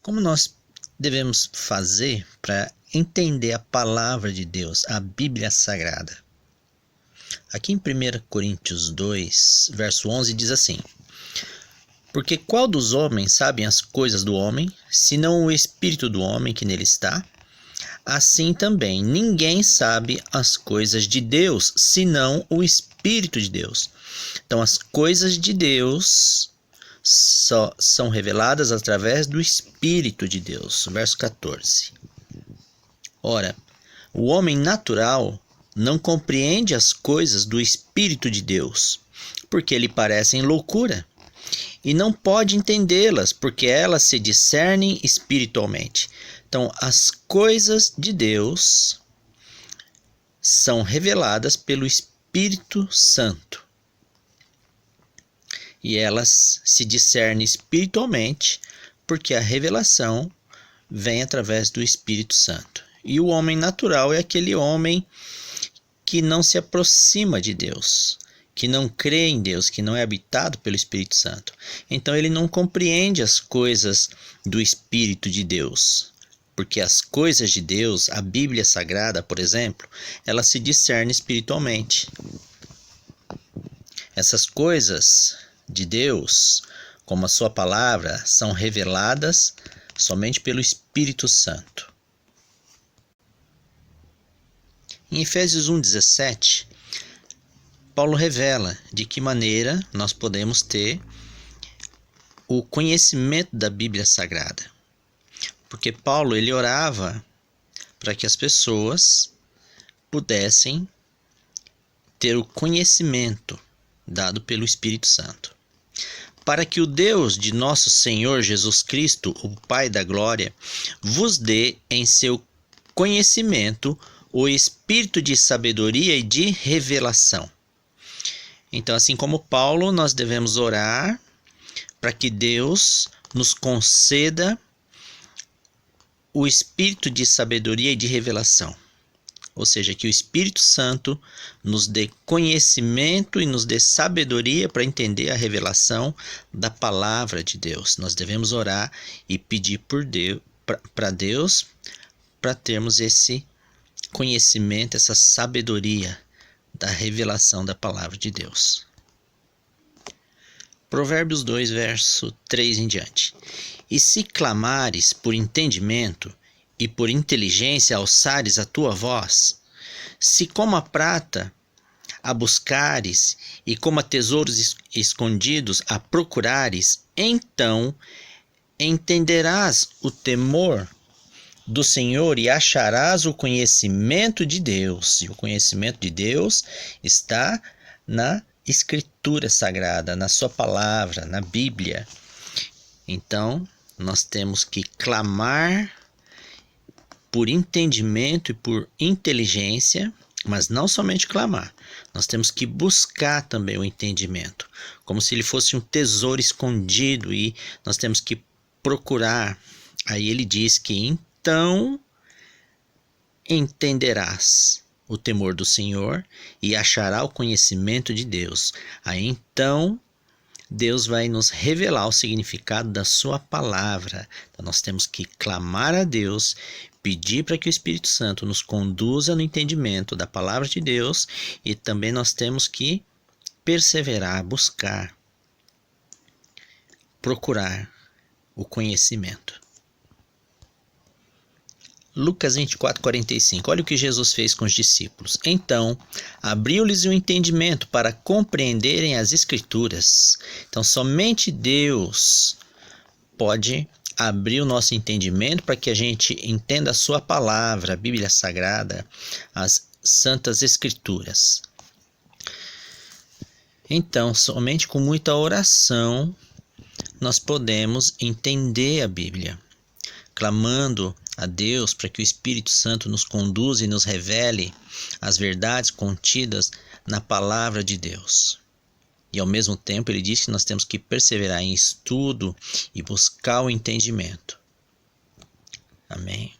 Como nós devemos fazer para entender a palavra de Deus, a Bíblia Sagrada? Aqui em 1 Coríntios 2, verso 11, diz assim: Porque qual dos homens sabem as coisas do homem, senão o espírito do homem que nele está? Assim também, ninguém sabe as coisas de Deus, senão o Espírito de Deus. Então, as coisas de Deus só são reveladas através do Espírito de Deus. Verso 14. Ora, o homem natural não compreende as coisas do Espírito de Deus, porque lhe parecem loucura, e não pode entendê-las, porque elas se discernem espiritualmente. Então, as coisas de Deus são reveladas pelo Espírito Santo. E elas se discernem espiritualmente, porque a revelação vem através do Espírito Santo. E o homem natural é aquele homem que não se aproxima de Deus, que não crê em Deus, que não é habitado pelo Espírito Santo. Então ele não compreende as coisas do Espírito de Deus. Porque as coisas de Deus, a Bíblia Sagrada, por exemplo, ela se discerne espiritualmente. Essas coisas de Deus, como a sua palavra, são reveladas somente pelo Espírito Santo. Em Efésios 1,17, Paulo revela de que maneira nós podemos ter o conhecimento da Bíblia Sagrada. Porque Paulo ele orava para que as pessoas pudessem ter o conhecimento dado pelo Espírito Santo. Para que o Deus de nosso Senhor Jesus Cristo, o Pai da Glória, vos dê em seu conhecimento o espírito de sabedoria e de revelação. Então, assim como Paulo, nós devemos orar para que Deus nos conceda o espírito de sabedoria e de revelação. Ou seja, que o Espírito Santo nos dê conhecimento e nos dê sabedoria para entender a revelação da palavra de Deus. Nós devemos orar e pedir para Deus para termos esse conhecimento, essa sabedoria da revelação da palavra de Deus. Provérbios 2, verso 3 em diante. E se clamares por entendimento e por inteligência alçares a tua voz, se como a prata a buscares e como a tesouros escondidos a procurares, então entenderás o temor do Senhor e acharás o conhecimento de Deus. E o conhecimento de Deus está na Escritura Sagrada, na sua palavra, na Bíblia. Então, nós temos que clamar por entendimento e por inteligência, mas não somente clamar. Nós temos que buscar também o entendimento, como se ele fosse um tesouro escondido, e nós temos que procurar. Aí ele diz que então entenderás o temor do Senhor e achará o conhecimento de Deus. Aí então Deus vai nos revelar o significado da sua palavra. Então nós temos que clamar a Deus, pedir para que o Espírito Santo nos conduza no entendimento da palavra de Deus, e também nós temos que perseverar, buscar, procurar o conhecimento. Lucas 24:45. Olha o que Jesus fez com os discípulos. Então, abriu-lhes o entendimento para compreenderem as Escrituras. Então, somente Deus pode abrir o nosso entendimento para que a gente entenda a sua palavra, a Bíblia Sagrada, as Santas Escrituras. Então, somente com muita oração nós podemos entender a Bíblia, clamando a Deus para que o Espírito Santo nos conduza e nos revele as verdades contidas na palavra de Deus. E ao mesmo tempo ele diz que nós temos que perseverar em estudo e buscar o entendimento. Amém.